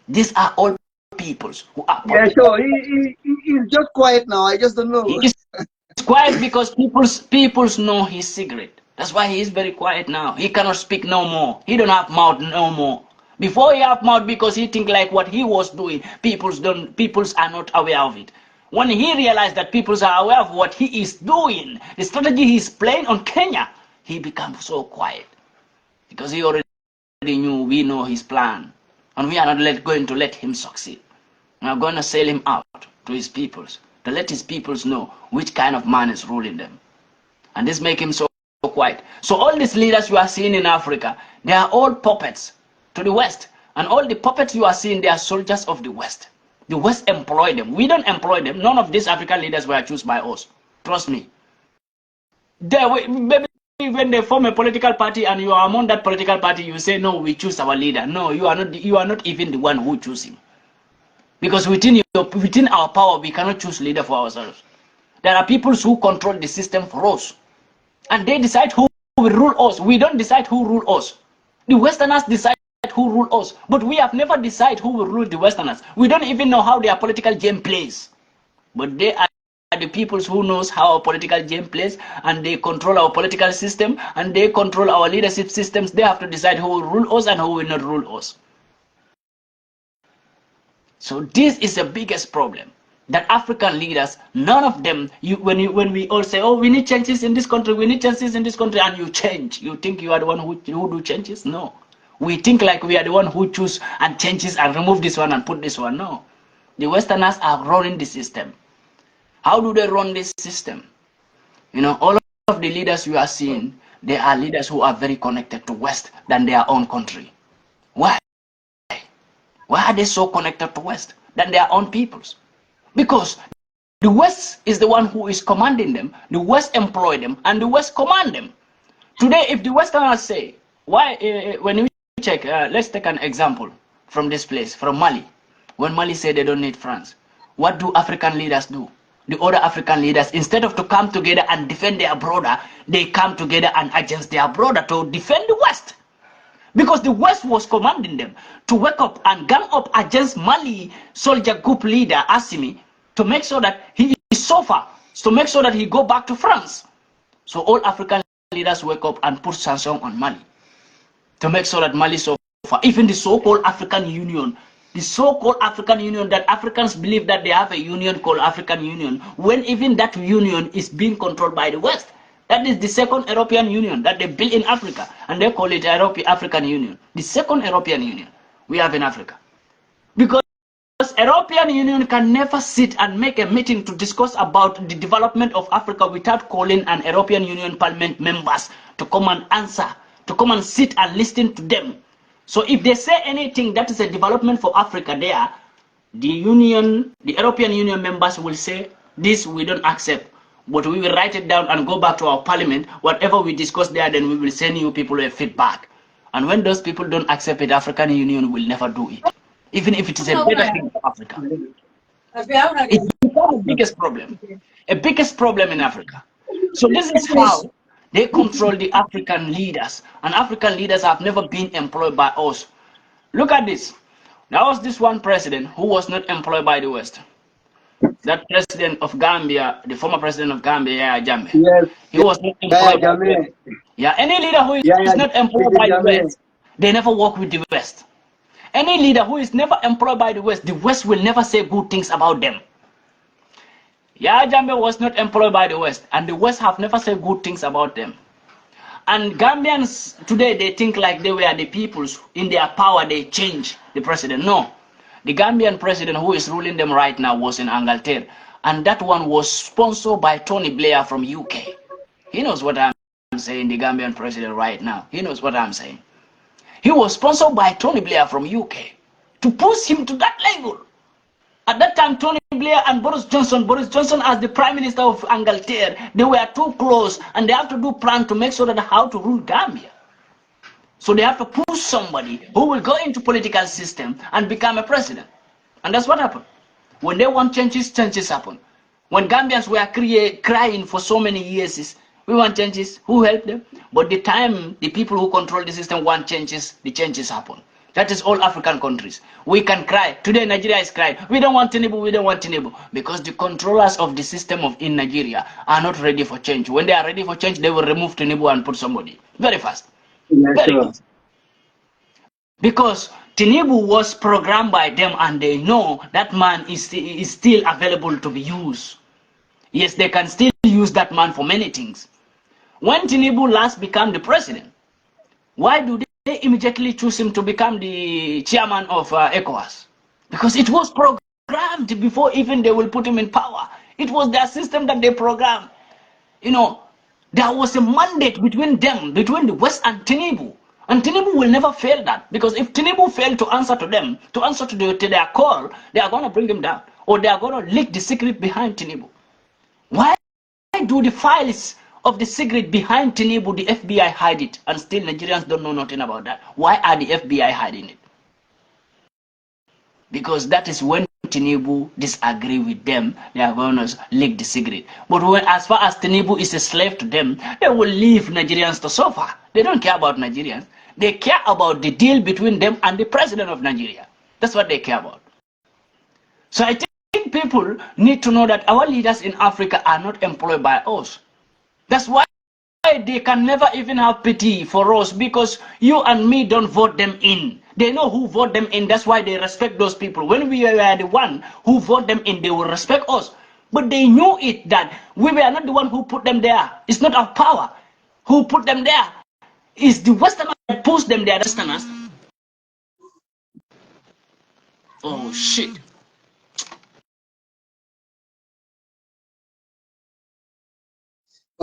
These are all peoples who are Yeah, puppets. sure. He's just quiet now. I just don't know. He is quiet because peoples know his secret. That's why he is very quiet now. He cannot speak no more. He don't have mouth no more. Before he have mouth because he think like what he was doing, peoples are not aware of it. When he realized that peoples are aware of what he is doing, the strategy he is playing on Kenya, he became so quiet because he already knew we know his plan, and we are not going to let him succeed. We are going to sell him out to his peoples to let his peoples know which kind of man is ruling them, and this make him so quiet. So all these leaders you are seeing in Africa, they are all puppets to the West, and all the puppets you are seeing, they are soldiers of the West. The West employ them. We don't employ them. None of these African leaders were chosen by us. Trust me. Maybe when they form a political party and you are among that political party, you say, no, we choose our leader. No, you are not even the one who choose him. Because within our power, we cannot choose leader for ourselves. There are people who control the system for us. And they decide who will rule us. We don't decide who rule us. The Westerners decide who rule us. But we have never decided who will rule the Westerners. We don't even know how their political game plays. But they are the people who knows how our political game plays, and they control our political system, and they control our leadership systems. They have to decide who will rule us and who will not rule us. So this is the biggest problem. That African leaders, none of them, when we all say, oh, we need changes in this country, we need changes in this country, and you change. You think you are the one who do changes? No. We think like we are the one who choose and changes and remove this one and put this one. No. The Westerners are running the system. How do they run this system? All of the leaders you are seeing, they are leaders who are very connected to West than their own country. Why? Why are they so connected to West than their own peoples? Because the West is the one who is commanding them, the West employ them, and the West command them. Today, if the Westerners say, why, when you check, let's take an example from this place, from Mali. When Mali say they don't need France, what do African leaders do? The other African leaders, instead of to come together and defend their brother, they come together and against their brother to defend the West. Because the West was commanding them to wake up and gang up against Mali soldier group leader Assimi to make sure that he is suffer, to make sure that he go back to France. So all African leaders wake up and put sanctions on Mali to make sure that Mali suffer. Even the so-called African Union the so-called African Union, that Africans believe that they have a union called African Union, when even that union is being controlled by the West. That is the second European Union that they built in Africa, and they call it African Union. The second European Union we have in Africa. Because European Union can never sit and make a meeting to discuss about the development of Africa without calling an European Union Parliament members to come and answer, to come and sit and listen to them. So if they say anything that is a development for Africa there, the European Union members will say, this we don't accept, but we will write it down and go back to our parliament. Whatever we discuss there, then we will send you people a feedback. And when those people don't accept it, African Union will never do it, even if it is a better thing for Africa. It's the biggest problem in Africa. So this is how they control the African leaders, and African leaders have never been employed by us. Look at this. There was this one president who was not employed by the West. That president of Gambia, the former president of Gambia, Yaya Jammeh. Yes. He was not employed by the West. Yeah, any leader who is not employed by the West, they never work with the West. Any leader who is never employed by the West will never say good things about them. Yaya Jammeh was not employed by the West, and the West have never said good things about them. And Gambians today, they think like they were the peoples. In their power, they change the president. No. The Gambian president who is ruling them right now was in Angleterre, and that one was sponsored by Tony Blair from UK. He knows what I'm saying, the Gambian president right now. He knows what I'm saying. He was sponsored by Tony Blair from UK to push him to that level. At that time, Tony Blair and Boris Johnson as the Prime Minister of Angleterre, they were too close, and they have to do plan to make sure that how to rule Gambia. So they have to push somebody who will go into political system and become a president. And that's what happened. When they want changes, changes happen. When Gambians were crying for so many years, we want changes, who helped them? But the time the people who control the system want changes, the changes happen. That is all African countries. We can cry. Today Nigeria is crying. We don't want Tinubu, we don't want Tinubu. Because the controllers of the system in Nigeria are not ready for change. When they are ready for change, they will remove Tinubu and put somebody. Very fast. Very fast. Because Tinubu was programmed by them, and they know that man is still available to be used. Yes, they can still use that man for many things. When Tinubu last became the president, why do they immediately choose him to become the chairman of ECOWAS? Because it was programmed before even they will put him in power. It was their system that they programmed. You know, there was a mandate between them, between the West and Tinubu. And Tinubu will never fail that. Because if Tinubu failed to answer to them, to answer to their call, they are going to bring him down. Or they are going to leak the secret behind Tinubu. Why do the files of the secret behind Tinubu, the FBI hide it, and still Nigerians don't know nothing about that? Why are the FBI hiding it? Because that is when Tinubu disagree with them, they are going to leak the secret. But when, as far as Tinubu is a slave to them, they will leave Nigerians to suffer. They don't care about Nigerians. They care about the deal between them and the president of Nigeria. That's what they care about. So I think people need to know that our leaders in Africa are not employed by us. That's why they can never even have pity for us, because you and me don't vote them in. They know who vote them in. That's why they respect those people. When we were the one who vote them in, they will respect us. But they knew it that we were not the one who put them there. It's not our power who put them there. It's the Westerners that pushed them there. Westerners. Oh shit.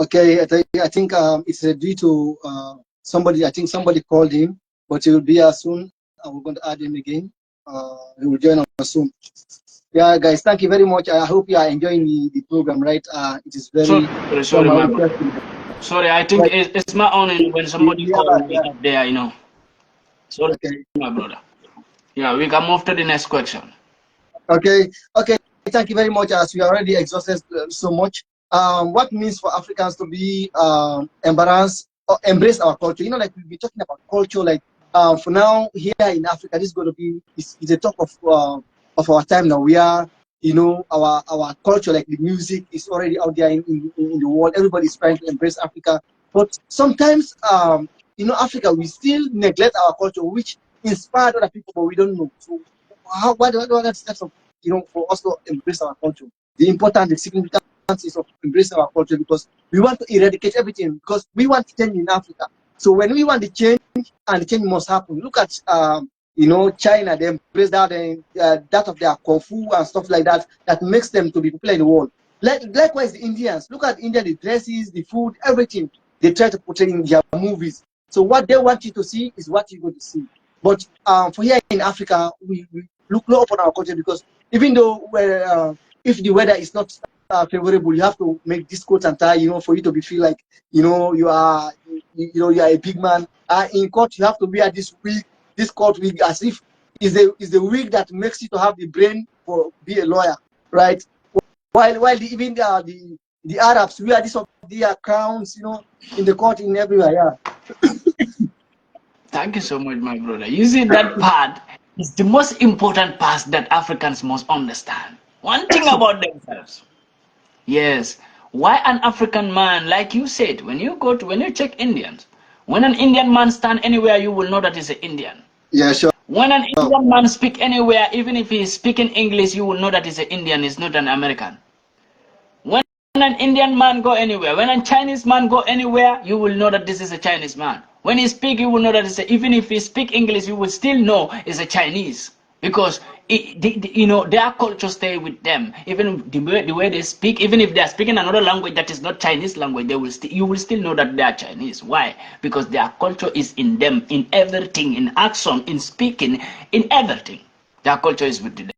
Okay, I think it's due to somebody. I think somebody called him, but he will be here soon. We're going to add him again. He will join us soon. Yeah, guys, thank you very much. I hope you are enjoying the program, right? It is very sorry, my brother. Sorry, I think it's my own when somebody calls me up there, you know. Sorry, okay, my brother. Yeah, we can move to the next question. Okay, thank you very much. As we already exhausted so much, what means for Africans to be embarrassed or embrace our culture? You know, like we've been talking about culture, like for now here in Africa, this is going to be is a talk of our time now. We are, you know, our culture, like the music is already out there in the world. Everybody is trying to embrace Africa, but sometimes you know, Africa, we still neglect our culture, which inspired other people, but we don't know. So what are the steps of, for us to embrace our culture? The important, the significance is of embracing our culture, because we want to eradicate everything, because we want change in Africa. So when we want the change, and the change must happen. Look at China. They embrace that, and that of their kung fu and stuff like that, that makes them to be popular in the world. Likewise, the Indians. Look at India, the dresses, the food, everything they try to portray in their movies. So what they want you to see is what you're going to see. But for here in Africa, we look low upon our culture, because even though if the weather is not favorable, you have to make this coat and tie, for you to be feel like you are you are a big man. In court, you have to wear this wig, this court wig, as if is the wig that makes you to have the brain for be a lawyer, right? While even the Arabs wear this of their crowns, in the court, in everywhere. Yeah. Thank you so much, my brother. You see, that part is the most important part that Africans must understand. One thing about themselves. Yes. Why an African man, like you said, when you check Indians, when an Indian man stand anywhere, you will know that he's an Indian. Yeah, sure. When an Indian man speak anywhere, even if he is speaking English, you will know that he's an Indian, he's not an American. When an Indian man go anywhere, when a Chinese man go anywhere, you will know that this is a Chinese man. When he speak, you will know that even if he speak English, you will still know it's a Chinese, because their culture stay with them. Even the way they speak, even if they are speaking another language that is not Chinese language, you will still know that they are Chinese. Why? Because their culture is in them, in everything, in action, in speaking, in everything. Their culture is with them.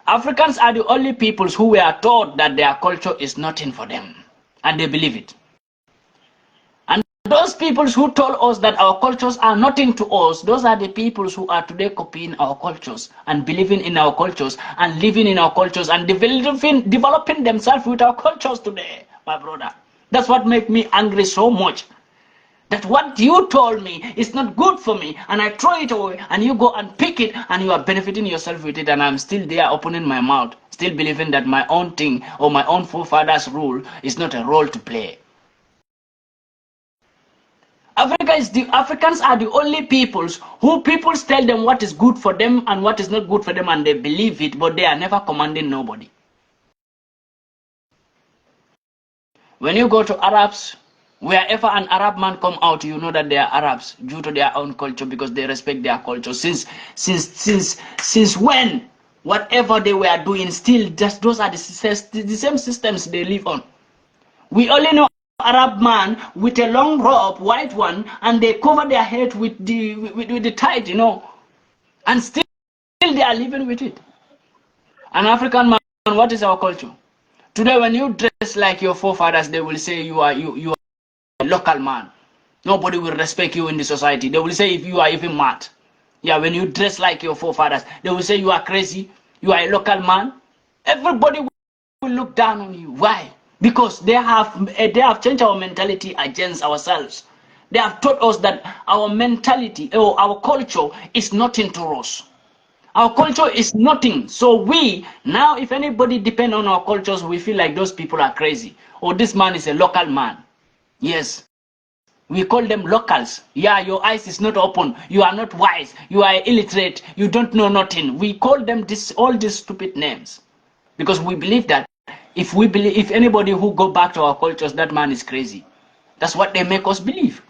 Africans are the only peoples who were taught that their culture is nothing for them, and they believe it. And those peoples who told us that our cultures are nothing to us, those are the peoples who are today copying our cultures and believing in our cultures and living in our cultures and developing themselves with our cultures today, my brother. That's what makes me angry so much. That what you told me is not good for me, and I throw it away, and you go and pick it, and you are benefiting yourself with it, and I'm still there opening my mouth, still believing that my own thing or my own forefathers' rule is not a role to play. Africans are the only peoples who peoples tell them what is good for them and what is not good for them, and they believe it, but they are never commanding nobody. When you go to Arabs, wherever an Arab man come out, you know that they are Arabs due to their own culture, because they respect their culture. Since when, whatever they were doing, still just those are the same systems they live on. We only know Arab man with a long robe, white one, and they cover their head with the tide, and still they are living with it. An African man, what is our culture? Today, when you dress like your forefathers, they will say you are a local man. Nobody will respect you in the society. They will say if you are even mad. Yeah, when you dress like your forefathers, they will say you are crazy, you are a local man. Everybody will look down on you. Why? Because they have changed our mentality against ourselves. They have taught us that our mentality or our culture is nothing to us. Our culture is nothing. So we, now if anybody depend on our cultures, we feel like those people are crazy. Or this man is a local man. Yes. We call them locals. Yeah, your eyes is not open. You are not wise. You are illiterate. You don't know nothing. We call them all these stupid names. Because we believe that if anybody who go back to our cultures, that man is crazy. That's what they make us believe.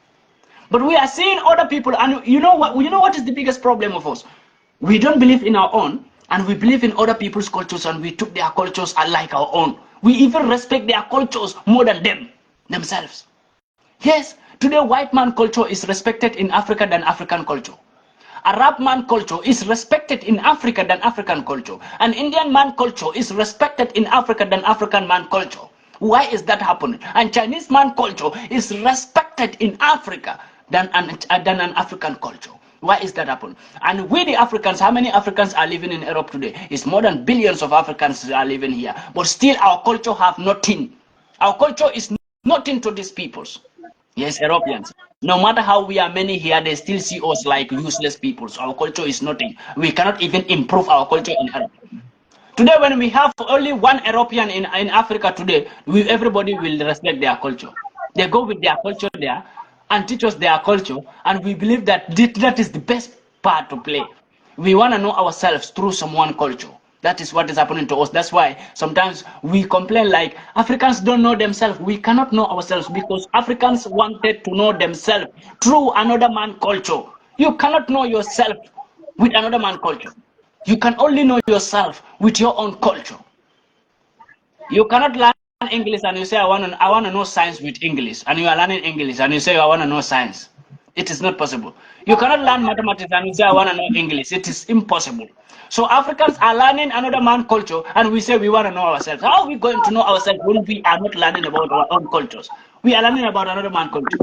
But we are seeing other people, and you know what is the biggest problem of us? We don't believe in our own, and we believe in other people's cultures, and we took their cultures like our own. We even respect their cultures more than themselves. Yes, today white man culture is respected in Africa than African culture. Arab man culture is respected in Africa than African culture. And Indian man culture is respected in Africa than African man culture. Why is that happening? And Chinese man culture is respected in Africa than an African culture. Why is that happening? And we the Africans, how many Africans are living in Europe today? It's more than billions of Africans are living here. But still our culture have nothing. Our culture is nothing to these peoples. Yes, Europeans. No matter how we are many here, they still see us like useless people. So our culture is nothing. We cannot even improve our culture in Europe. Today, when we have only one European in Africa today, everybody will respect their culture. They go with their culture there and teach us their culture, and we believe that that is the best part to play. We want to know ourselves through someone culture. That is what is happening to us. That's why sometimes we complain like Africans don't know themselves. We cannot know ourselves because Africans wanted to know themselves through another man culture. You cannot know yourself with another man culture. You can only know yourself with your own culture. You cannot learn English and you say I want to know science with English, and you are learning English and you say I want to know science. It is not possible. You cannot learn mathematics and you say I want to know English. It is impossible. So Africans are learning another man culture and we say we want to know ourselves. How are we going to know ourselves when we are not learning about our own cultures? We are learning about another man culture.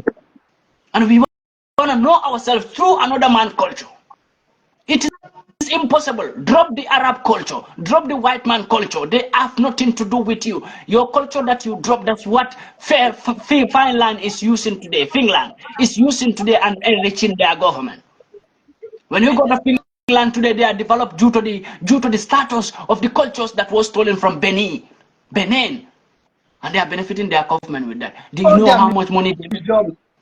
And we want to know ourselves through another man culture. It is impossible. Drop the Arab culture, drop the white man culture. They have nothing to do with you. Your culture that you drop, that's what Finland is using today. Finland is using today and enriching their government. When you go to Finland today, they are developed due to the status of the cultures that was stolen from Benin, and they are benefiting their government with that. Do you know how much money they make?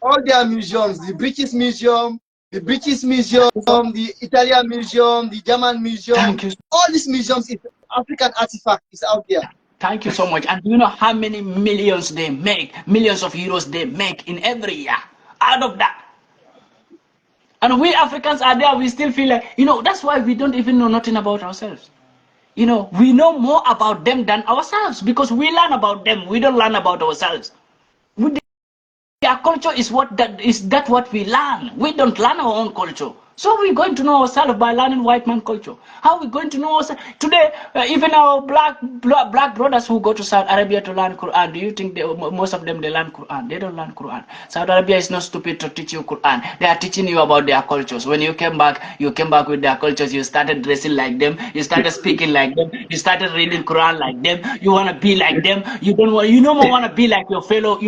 All their museums, the British Museum, the Italian Museum, the German Museum. Thank you. All these museums, is African artifact is out there. Thank you so much. And do you know how many millions they make, millions of euros they make in every year out of that? And we Africans are there, we still feel like, that's why we don't even know nothing about ourselves. We know more about them than ourselves because we learn about them. We don't learn about ourselves. Their culture is what we learn. We don't learn our own culture. So we're going to know ourselves by learning white man culture. How are we going to know ourselves? Today, even our black brothers who go to Saudi Arabia to learn Quran, do you think most of them, they learn Quran? They don't learn Quran. Saudi Arabia is not stupid to teach you Quran. They are teaching you about their cultures. When you came back with their cultures. You started dressing like them. You started speaking like them. You started reading Quran like them. You want to be like them. You no more want to be like your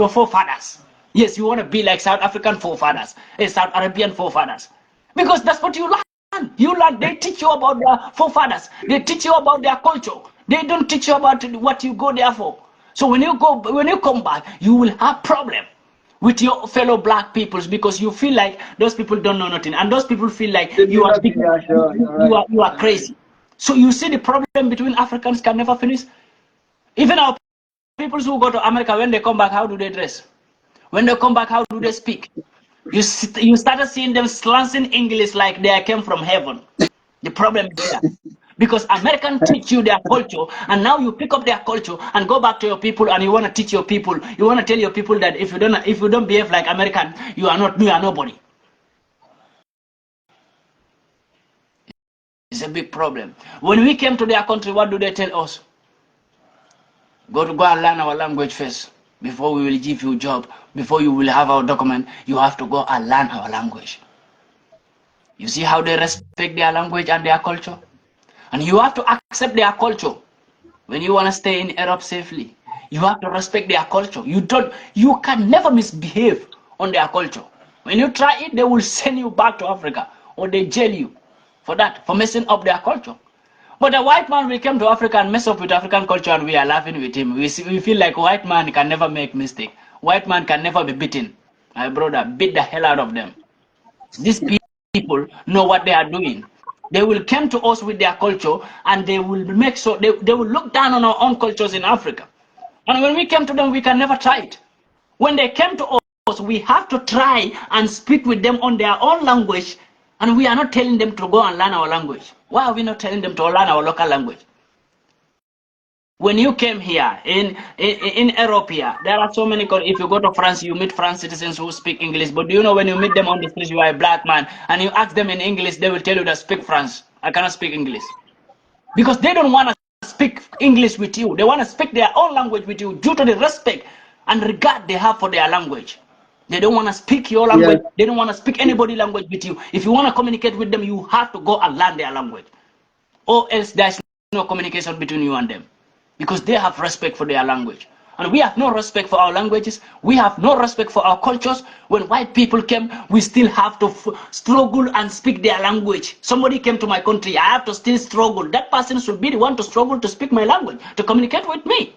forefathers. Yes, you want to be like South African forefathers, South Arabian forefathers. Because that's what you learn. They teach you about their forefathers. They teach you about their culture. They don't teach you about what you go there for. So when you come back, you will have problem with your fellow black peoples because you feel like those people don't know nothing. And those people feel like you are big, you are crazy. So you see the problem between Africans can never finish. Even our people who go to America, when they come back, how do they dress? When they come back, how do they speak? You started seeing them slanting English like they came from heaven. The problem is there. Because Americans teach you their culture, and now you pick up their culture and go back to your people, and you want to teach your people. You want to tell your people that if you don't behave like American, you are nobody. It's a big problem. When we came to their country, what do they tell us? Go and learn our language first. Before we will give you a job, before you will have our document, you have to go and learn our language. You see how they respect their language and their culture? And you have to accept their culture. When you want to stay in Europe safely, you have to respect their culture. You can never misbehave on their culture. When you try it, they will send you back to Africa or they jail you for messing up their culture. But a white man will come to Africa and mess up with African culture and we are laughing with him. We feel like white man can never make mistake. White man can never be beaten. My brother, beat the hell out of them. These people know what they are doing. They will come to us with their culture and they will make sure they will look down on our own cultures in Africa. And when we come to them, we can never try it. When they came to us, we have to try and speak with them on their own language. And we are not telling them to go and learn our language. Why are we not telling them to learn our local language? When you came here in Europe here, there are so many. If you go to France, you meet French citizens who speak English. But do you know when you meet them on the streets, you are a black man, and you ask them in English, they will tell you that speak French. I cannot speak English. Because they don't want to speak English with you. They want to speak their own language with you due to the respect and regard they have for their language. They don't want to speak your language. Yeah. They don't want to speak anybody's language with you. If you want to communicate with them, you have to go and learn their language. Or else there's no communication between you and them. Because they have respect for their language. And we have no respect for our languages. We have no respect for our cultures. When white people came, we still have to struggle and speak their language. Somebody came to my country, I have to still struggle. That person should be the one to struggle to speak my language, to communicate with me.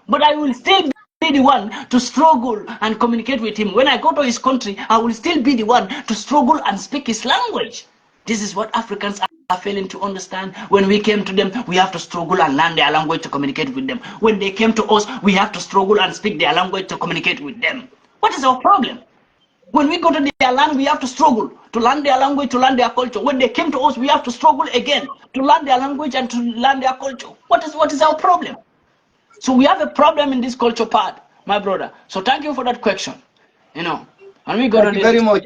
But I will still be the one to struggle and communicate with him. When I go to his country, I will still be the one to struggle and speak his language. This is what Africans are failing to understand. When we came to them, we have to struggle and learn their language to communicate with them. When they came to us, we have to struggle and speak their language to communicate with them. What is our problem? When we go to their land, we have to struggle to learn their language, to learn their culture. When they came to us, we have to struggle again to learn their language and to learn their culture. What is our problem? So we have a problem in this culture part, my brother. So thank you for that question. And we go Thank to you this. very much.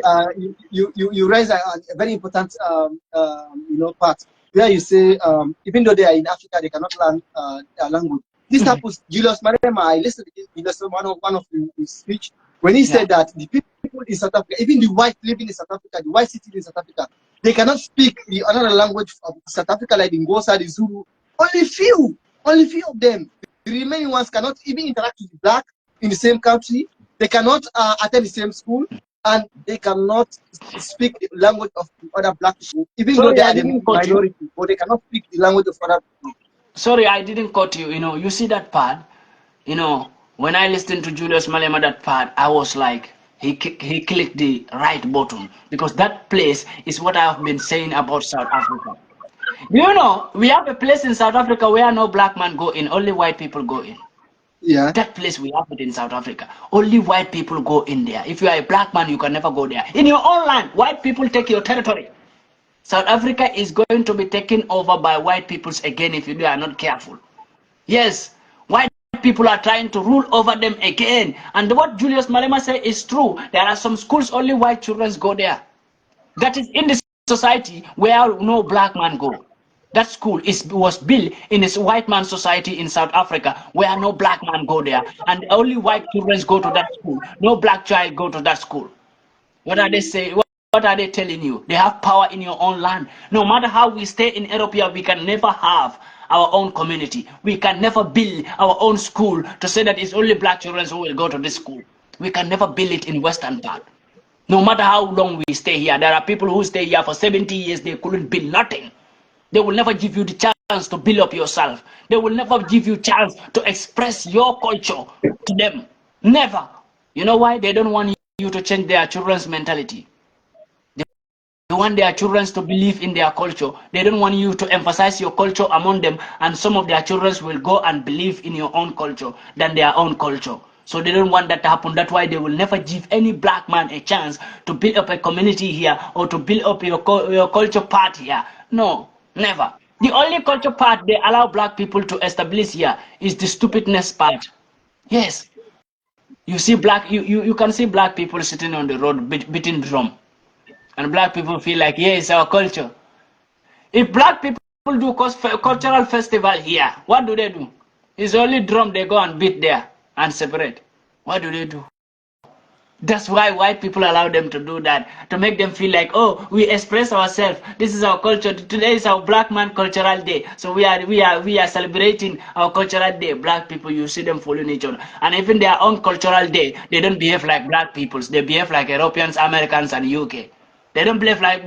You raise a very important part where you say even though they are in Africa, they cannot learn their language. This happens. Julius Malema, I listened to one of his speech when he said that the people in South Africa, even the white living in South Africa, the white citizens in South Africa, they cannot speak the another language of South Africa like the Ngosa, the Zulu. Only few of them. The remaining ones cannot even interact with the black in the same country. They cannot attend the same school, and they cannot speak the language of the other black people, even though Sorry, they I are the didn't quote you. minority, but they cannot speak the language of other people. Sorry, I didn't quote you. You see that part. When I listened to Julius Malema, that part, I was like, he clicked the right button, because that place is what I have been saying about South Africa. We have a place in South Africa where no black man go in, only white people go in. Yeah. That place we have it in South Africa. Only white people go in there. If you are a black man, you can never go there. In your own land, white people take your territory. South Africa is going to be taken over by white peoples again if you are not careful. Yes, white people are trying to rule over them again. And what Julius Malema said is true. There are some schools only white children go there. That is in the society where no black man go. That school was built in a white man society in South Africa where no black man go there. And only white children go to that school. No black child go to that school. What are they saying? What are they telling you? They have power in your own land. No matter how we stay in Europe, we can never have our own community. We can never build our own school to say that it's only black children who will go to this school. We can never build it in Western part. No matter how long we stay here, there are people who stay here for 70 years, they couldn't build nothing. They will never give you the chance to build up yourself. They will never give you chance to express your culture to them. Never. You know why? They don't want you to change their children's mentality. They want their children to believe in their culture. They don't want you to emphasize your culture among them, and some of their children will go and believe in your own culture than their own culture. So they don't want that to happen. That's why they will never give any black man a chance to build up a community here or to build up your culture part here. No, never. The only culture part they allow black people to establish here is the stupidness part. Yes. You see you can see black people sitting on the road beating drum. And black people feel like, yeah, it's our culture. If black people do cultural festival here, what do they do? It's only drum they go and beat there and separate. What do they do? That's why white people allow them to do that, to make them feel like, oh, we express ourselves. This is our culture. Today is our Black Man Cultural Day. So we are celebrating our cultural day. Black people, you see them following each other. And even their own cultural day, they don't behave like black peoples. They behave like Europeans, Americans, and UK. They don't behave like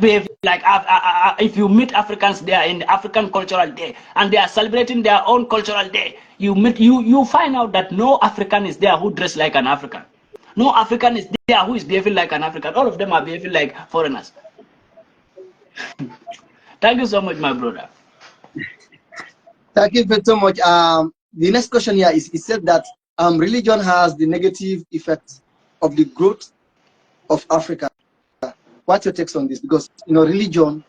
if you meet Africans there in the African Cultural Day and they are celebrating their own cultural day, you find out that no African is there who dress like an African. No African is there who is behaving like an African. All of them are behaving like foreigners. Thank you so much, my brother. Thank you so much. The next question here is, it said that religion has the negative effect of the growth of Africa. What's your takes on this? Because religion,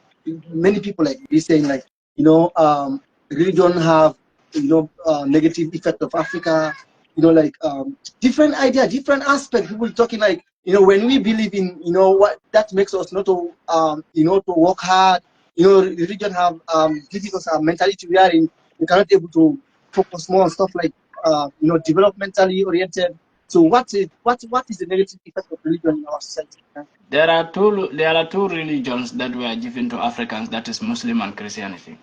many people like be saying like religion have negative effect of Africa. Like different idea, different aspect. People talking like when we believe in what that makes us not to to work hard. Religion have given us a mentality wherein we cannot able to focus more on stuff like developmentally oriented. So what is the negative effect of religion in our society? There are two religions that were given to Africans, that is Muslim and Christianity.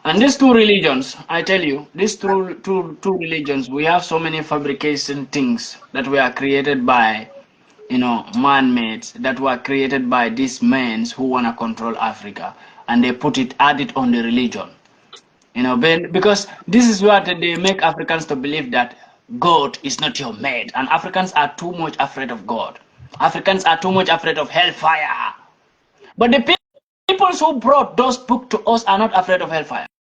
And these two religions, I tell you, these two religions, we have so many fabrication things that were created by man-made, that were created by these men who want to control Africa, and they add it on the religion. Because this is what they make Africans to believe that God is not your mate, and Africans are too much afraid of God. Africans are too much afraid of hellfire. But the people who brought those books to us are not afraid of hellfire.